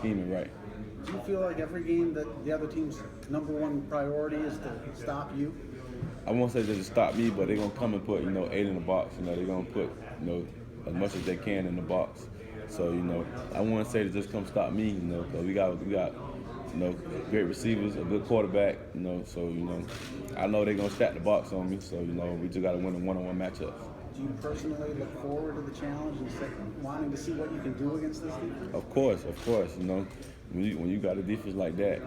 scheming right. Do you feel like every game that the other team's number one priority is to stop you? I won't say that to stop me, but they're gonna come and put 8 in the box. They're gonna put as much as they can in the box. So I wouldn't say to just come stop me. Because we got great receivers, a good quarterback. So I know they're gonna stack the box on me. So we just gotta win the one-on-one matchups. Do you personally look forward to the challenge and wanting to see what you can do against this defense? Of course. When you got a defense like that,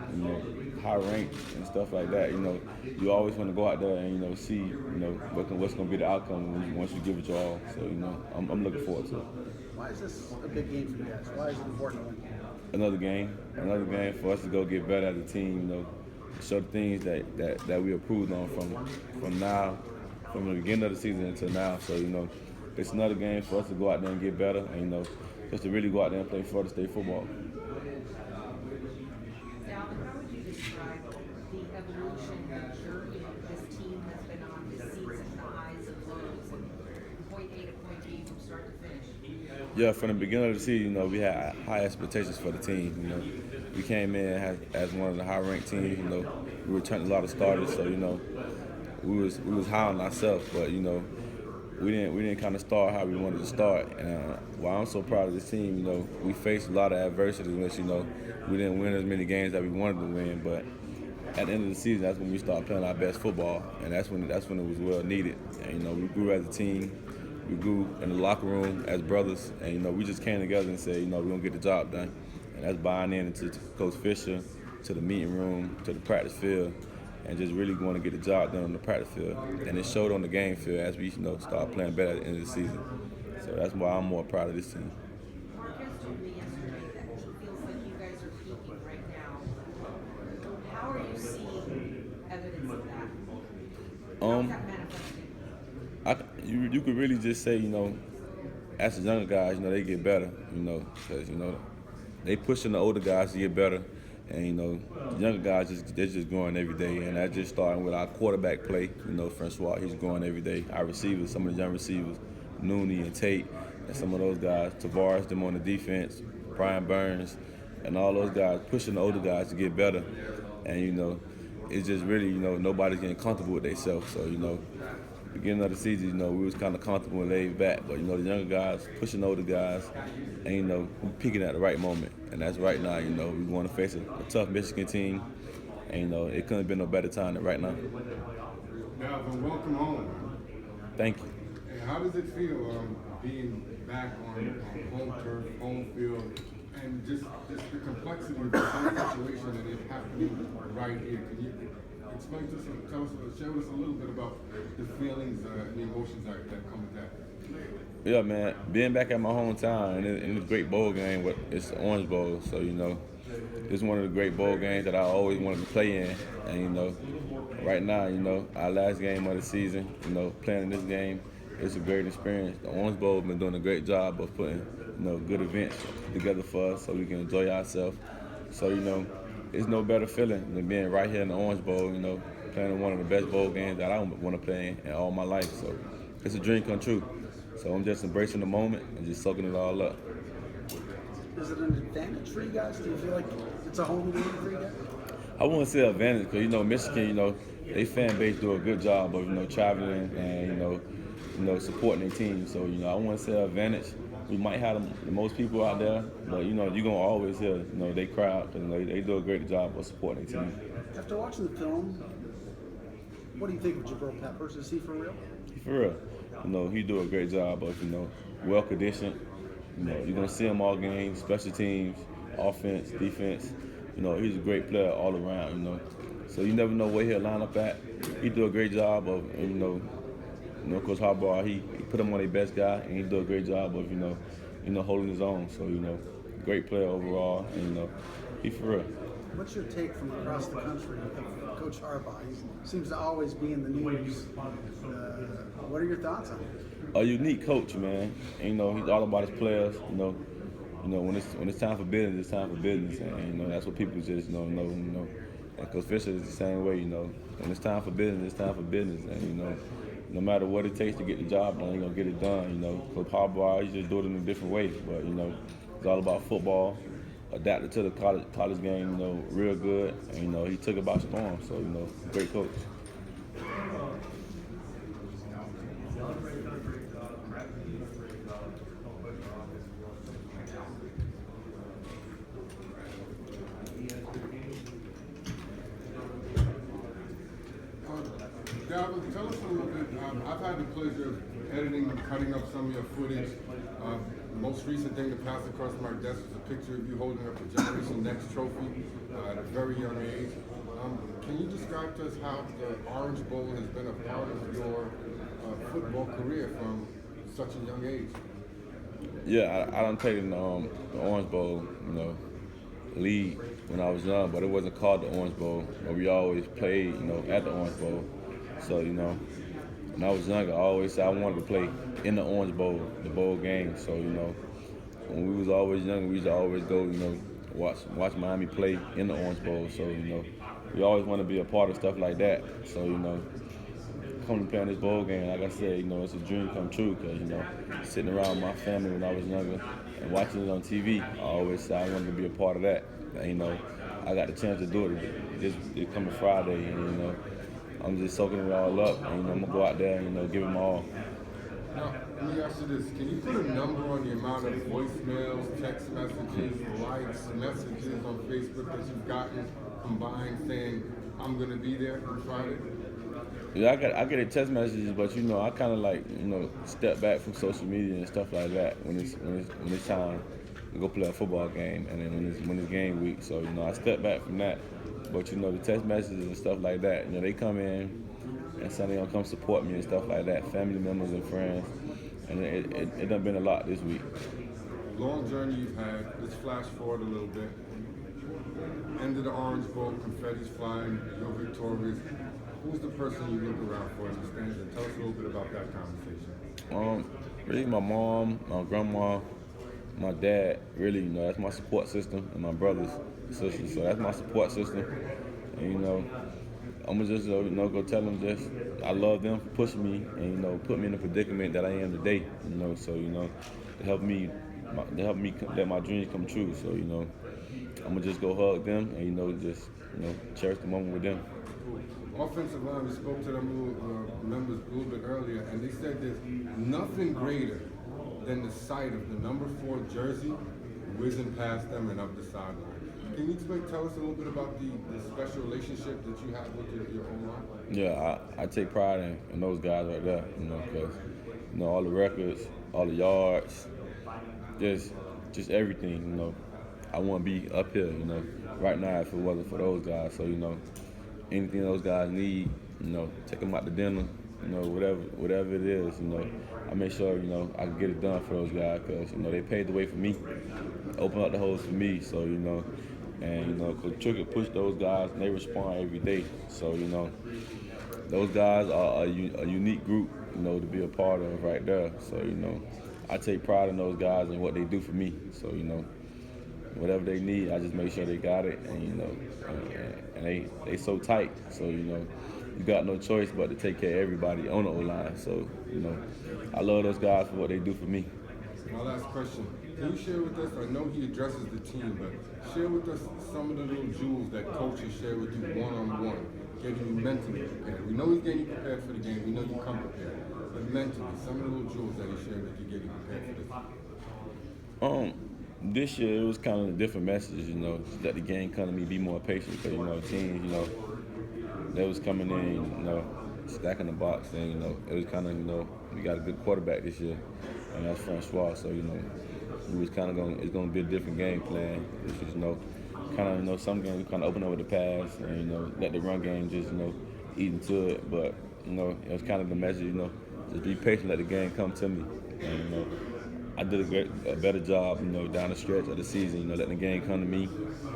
high ranked and stuff like that, you always want to go out there and see what's going to be the outcome once you give it your all. So I'm looking forward to it. Why is this a big game for you guys? Why is it important to win? Another game for us to go get better as a team. Show the things that we improved on from the beginning of the season until now. So it's another game for us to go out there and get better, and just to really go out there and play Florida State football. Dalvin, how would you describe the evolution and journey this team has been on this season, the highs and lows, and point A to point B from start to finish? Yeah, from the beginning of the season, we had high expectations for the team. We came in as one of the high-ranked teams. We returned a lot of starters, so we was high on ourselves, but we didn't kind of start how we wanted to start. And while I'm so proud of this team, we faced a lot of adversity, which we didn't win as many games that we wanted to win. But at the end of the season, that's when we started playing our best football, and that's when it was well needed. And we grew as a team, we grew in the locker room as brothers, and we just came together and said, we're gonna get the job done. And that's buying into Coach Fisher, to the meeting room, to the practice field, and just really going to get the job done on the practice field. And it showed on the game field as we start playing better at the end of the season. So that's why I'm more proud of this team. Marcus told me yesterday that he feels like you guys are peaking right now. How are you seeing evidence of that? How is that manifesting? You could really just say, as the younger guys, they get better, because, they pushing the older guys to get better. And, the younger guys, they're just growing every day. And that just starting with our quarterback play. Francois, he's growing every day. Our receivers, some of the young receivers, Nooney and Tate, and some of those guys, Tavares, them on the defense, Brian Burns, and all those guys pushing the older guys to get better. And, it's just really, nobody's getting comfortable with themselves. So, beginning of the season, we was kind of comfortable and laid back. But, the younger guys pushing the older guys, and, we're peaking at the right moment. And that's right now, we want to face a tough Michigan team. And, it couldn't have been no better time than right now. Dalvin, welcome home. Thank you. And how does it feel being back on home turf, home field, and just the complexity of the whole situation and it happening right here? Can you explain to us, share with us a little bit about the feelings and the emotions that come with that? Yeah, man. Being back at my hometown in this great bowl game, it's the Orange Bowl, so it's one of the great bowl games that I always wanted to play in. And right now, our last game of the season, playing in this game, it's a great experience. The Orange Bowl has been doing a great job of putting good events together for us so we can enjoy ourselves. So it's no better feeling than being right here in the Orange Bowl, playing in one of the best bowl games that I want to play in all my life. So it's a dream come true. So I'm just embracing the moment and just soaking it all up. Is it an advantage for you guys? Do you feel like it's a home game for you guys? I wouldn't say advantage because, Michigan, they fan base do a good job of, traveling and, supporting their team. So, I wouldn't say advantage. We might have the most people out there, but, you're going to always hear, they crowd because they do a great job of supporting their team. After watching the film, what do you think of Jabril Peppers? Is he for real? He for real. He do a great job of, well conditioned. You're going to see him all games, special teams, offense, defense. He's a great player all around, So you never know where he'll line up at. He do a great job of, Coach Harbaugh, he put him on their best guy, and he do a great job of, holding his own. So, great player overall, and, he for real. What's your take from across the country of Coach Harbaugh? He seems to always be in the news. What are your thoughts on it? A unique coach, man. And, he's all about his players. When it's time for business, it's time for business, and that's what people just know. And Coach Fisher is the same way. When it's time for business, it's time for business, and no matter what it takes to get the job done, he's gonna get it done. Coach Harbaugh, he just do it in a different way, but it's all about football. adapted to the college game, you know, real good, and you know he took it by storm. So you know, great coach. Dalvin, tell us a little bit. I've had the pleasure of editing and cutting up some of your footage. Most recent thing that passed across my desk was a picture of you holding up a Generation Next trophy at a very young age. Can you describe to us how the Orange Bowl has been a part of your football career from such a young age? Yeah, I done played in the Orange Bowl, you know, league when I was young, but it wasn't called the Orange Bowl. But we always played, you know, at the Orange Bowl. So you know, when I was younger, I always said I wanted to play in the Orange Bowl, the bowl game. So you know, when we was always young, we used to always go, you know, watch Miami play in the Orange Bowl. So you know, we always want to be a part of stuff like that. So you know, coming to playing this bowl game, like I said, you know, it's a dream come true. Cause you know, sitting around with my family when I was younger and watching it on TV, I always said I wanted to be a part of that. And, you know, I got the chance to do it this coming Friday, and you know, I'm just soaking it all up. And you know, I'm gonna go out there and you know, give them all. Now, let me ask you this. Can you put a number on the amount of voicemails, text messages, likes, messages on Facebook that you've gotten combined saying, I'm going to be there on Friday? Yeah, I get the text messages, but you know, I kind of like, you know, step back from social media and stuff like that when it's time to go play a football game, and then when it's game week. So you know, I step back from that. But you know, the text messages and stuff like that, you know, they come in and say they gonna come support me and stuff like that, family members and friends, and it done been a lot this week. Long journey you've had. Let's flash forward a little bit. End of the Orange Bowl, confetti's flying, you're victorious. Who's the person you look around for in the stands? And tell us a little bit about that conversation. Really my mom, my grandma, my dad, really, you know, that's my support system, and my brothers and sisters. So that's my support system. And you know, I'm gonna just, you know, go tell them just I love them for pushing me and, you know, put me in the predicament that I am today. You know, so you know, to help me let my dreams come true. So you know, I'm gonna just go hug them and, you know, just, you know, cherish the moment with them. Offensive line, we spoke to them members a little bit earlier, and they said there's nothing greater than the sight of the number 4 jersey whizzing past them and up the sideline. Can you tell us a little bit about the special relationship that you have with your O-line? Yeah, I take pride in those guys right there, you know, because, you know, all the records, all the yards, just everything, you know. I want to be up here, you know, right now if it wasn't for those guys. So, you know, anything those guys need, you know, take them out to dinner, you know, whatever it is, you know, I make sure, you know, I can get it done for those guys because, you know, they paved the way for me, open up the holes for me. So, you know, and, you know, Coach Trickett push those guys and they respond every day. So, you know, those guys are a unique group, you know, to be a part of right there. So, you know, I take pride in those guys and what they do for me. So, you know, whatever they need, I just make sure they got it, and you know, and they so tight. So you know, you got no choice but to take care of everybody on the O-line. So you know, I love those guys for what they do for me. My last question: can you share with us? I know he addresses the team, but share with us some of the little jewels that coaches share with you one-on-one, getting you mentally prepared. We know he's getting you prepared for the game. We know you come prepared, but mentally, some of the little jewels that he shared with you, getting you prepared for this. This year it was kind of different messages, you know, let the game come to me, be more patient, because, you know, teams, you know, they was coming in, you know, stacking the box, and, you know, it was kind of, you know, we got a good quarterback this year, and that's Francois, so, you know, we was kind of it's going to be a different game plan, which is, you know, kind of, you know, some games we kind of open up with the pass, and, you know, let the run game just, you know, eat into it, but, you know, it was kind of the message, you know, just be patient, let the game come to me, and, you know, I did a better job, you know, down the stretch of the season, you know, letting the game come to me